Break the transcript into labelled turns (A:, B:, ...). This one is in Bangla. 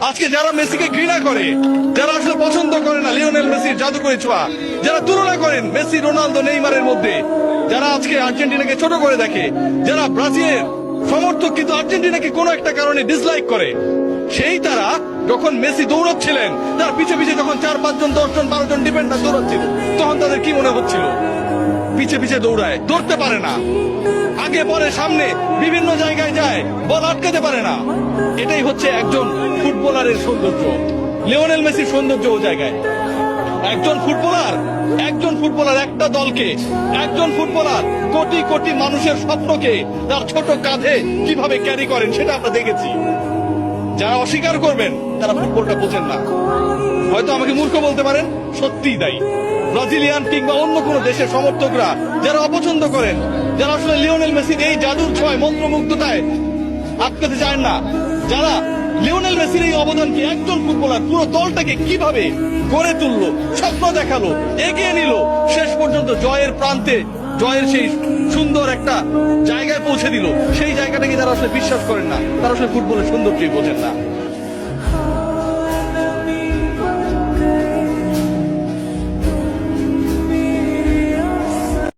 A: আজকে যারা মেসিকে ঘৃণা করে, যারা আসলে পছন্দ করে না লিওনেল মেসির জাদুকরী ছোঁয়া, যারা তুলনা করেন মেসি, রোনালদো, নেইমারের মধ্যে, যারা আজকে আর্জেন্টিনাকে ছোট করে দেখে, যারা ব্রাজিলের সমর্থক কিন্তু আর্জেন্টিনাকে কোনো একটা কারণে ডিসলাইক করে, সেই তারা যখন মেসি দৌড়চ্ছিলেন, তার পিছে পিছে যখন 4-5 জন 10 জন 12 জন ডিফেন্ডার দৌড়চ্ছিল, তখন তাদের কি মনে হচ্ছিল? পিছে পিছে দৌড়ায়, ধরতে পারে না, আগে পরে সামনে বিভিন্ন জায়গায় যায়, বল আটকাতে পারে না। এটাই হচ্ছে একজন ফুটবলারের সৌন্দর্য, লিওনেল মেসির সৌন্দর্য ও জায়গায়। একজন ফুটবলার একটা দলকে, একজন ফুটবলার কোটি কোটি মানুষের স্বপ্নকে তার ছোট কাঁধে কিভাবে ক্যারি করেন সেটা আমরা দেখেছি। যারা অস্বীকার করবেন তারা ফুটবলটা বোঝেন না। হয়তো আমাকে মূর্খ বলতে পারেন, সত্যিই তাই। ব্রাজিলিয়ান কিংবা অন্য কোনো দেশের সমর্থকরা যারা অপছন্দ করেন, যারা আসলে লিওনেল মেসির এই জাদুর ছোঁয়ায়, মন্ত্রমুগ্ধতায় আটকাতে চায় না, যারা লিওনেল মেসির এই অবদানকে, একজন ফুটবলার পুরো দলটাকে কিভাবে গড়ে তুললো, স্বপ্ন দেখালো, এগিয়ে নিল, শেষ পর্যন্ত জয়ের প্রান্তে, জয়ের সেই সুন্দর একটা জায়গায় পৌঁছে দিল, সেই জায়গাটাকে যারা আসলে বিশ্বাস করেন না, তারা আসলে ফুটবলের সৌন্দর্যই বোঝেন না।